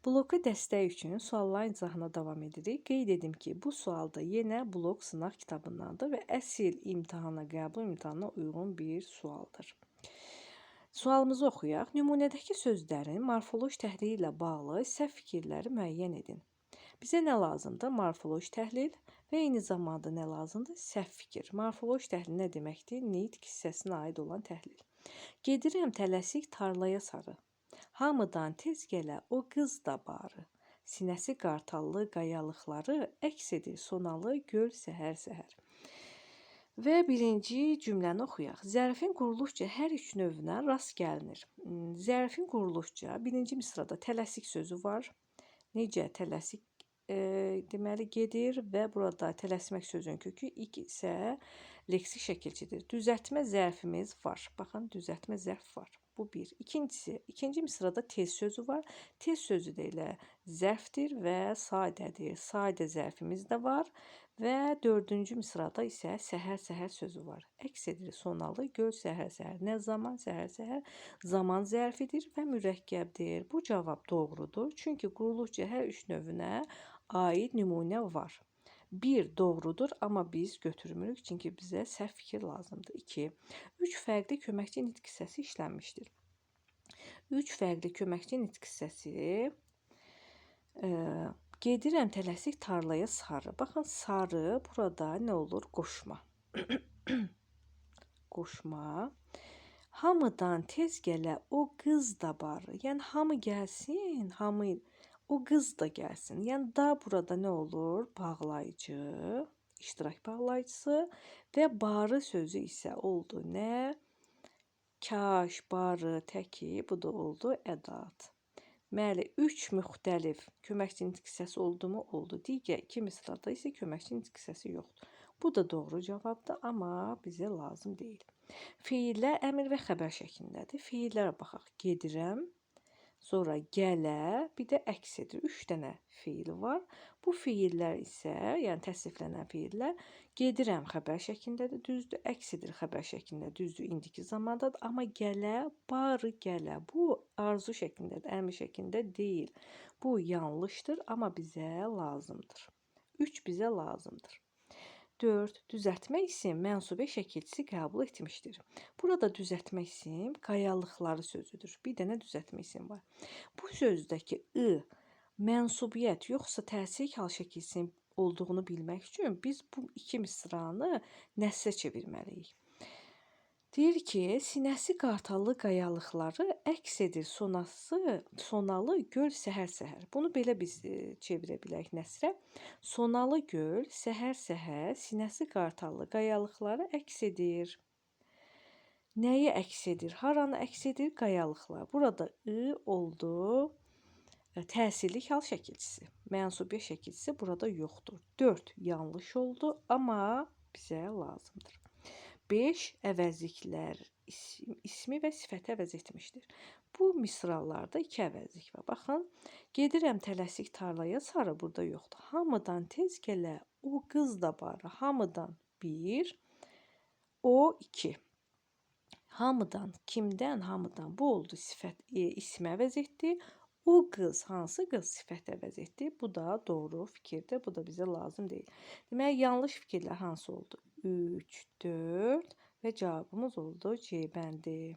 Bloka dəstək üçün sualların izahına davam edirik. Qeyd edim ki, bu sual da yenə blok sınaq kitabındandır və əsl imtahana, qəbul imtahanına uyğun bir sualdır. Sualımızı oxuyaq. Nümunədəki sözlərin morfoloji təhlili ilə bağlı səhv fikirləri müəyyən edin. Bizə nə lazımdır? Morfoloji təhlil və eyni zamanda nə lazımdır? Səhv fikir. Morfoloji təhlil nə deməkdir? Nitq hissəsinə aid olan təhlil. Gedirəm tələsik tarlaya sarı. Hamıdan tez gələ o qız da barı. Sinəsi qartallı qayalıqları əks edir sonalı göl səhər-səhər. Və birinci cümləni oxuyaq. Zərfin quruluşca hər üç növünə rast gəlinir. Zərfin quruluşca birinci misrada tələsik sözü var. Necə tələsik deməli gedir və burada tələsmək sözünün kökü isə leksik şəkilçidir. Düzəltmə zərfimiz var. Baxın, düzəltmə zərf var. Bu bir. İkincisi, ikinci misrada tez sözü var. Tez sözü də elə zərfdir və sadədir. Sadə zərfimiz də var və dördüncü misrada isə səhər-səhər sözü var. Əks edir sonalı göl səhər-səhər. Nə zaman? Səhər-səhər zaman zərfidir və mürəkkəbdir. Bu cavab doğrudur. Çünki quruluşca hər üç növünə aid nümunə var. 1 doğrudur, amma biz götürmürük, çünki bizə səhv fikir lazımdır. 2. 3 fərqli köməkçi nitq hissəsi işlənmişdir. 3 fərqli köməkçi nitq hissəsi gedirəm tələsik tarlaya sarı. Baxın, sarı burada nə olur? Qoşma. Qoşma. Hamıdan tez gələ o qız da barı. Yəni hamı gəlsin, hamı o qız da gəlsin. Yəni da burada nə olur? Bağlayıcı, iştirak bağlayıcısı və barı sözü isə oldu nə? Kaş, barı, təki, bu da oldu ədat. Deməli, 3 müxtəlif köməkçi nitq hissəsi oldu mu? Oldu. Digər 2 misrada isə köməkçi nitq hissəsi yoxdur. Bu da doğru cavabdır, amma bizə lazım deyil. Feillər əmr və xəbər şəklindədir. Feillərə baxaq. Gedirəm, sonra gələ, bir də əks edir. 3 dənə feil var. Bu feillər isə, yəni təsriflənən feillər, gedirəm xəbər şəklindədir, düzdür. Əks edir xəbər şəklində, düzdür. İndiki zamandadır. Amma gələ, barı gələ. Bu arzu şəklindədir, əmr şəklində deyil. Bu yanlışdır, amma bizə lazımdır. 3 bizə lazımdır. 4. Düzəltmə isim mənsubə şəkilçisi qəbul etmişdir. Burada düzəltmə isim qayalıqları sözüdür. Bir dənə düzəltmə isim var. Bu sözdəki mənsubiyyət yoxsa təsir hal şəkilçisinin olduğunu bilmək üçün biz bu iki misranı nəsrə çevirməliyik. Deyir ki, sinəsi qartallı qayalıqları əks edir sonalı göl səhər-səhər. Bunu belə biz çevirə bilərik nəsrə. Sonalı göl səhər-səhər sinəsi qartallı qayalıqları əks edir. Nəyi əks edir? Haranı əks edir? Qayalıqlar. Burada oldu təsirlik hal şəkilçisi. Mənsubiyyət şəkilçisi burada yoxdur. 4 yanlış oldu, amma bizə lazımdır. 5 əvəzliklər ismi və sifəti əvəz etmişdir. Bu misralarda 2 əvəzlik var. Baxın, gedirəm tələsik tarlaya sarı, burada yoxdur. Hamıdan tez gələ o qız da barı. Hamıdan 1, o 2. Hamıdan, kimdən? Hamıdan. Bu oldu sifət, ismi əvəz etdi. O qız, hansı qız sifət əvəz etdi? Bu da doğru fikirdir. Bu da bizə lazım deyil. Deməli, yanlış fikirlər hansı oldu? 3, 4 və cavabımız oldu C bəndi.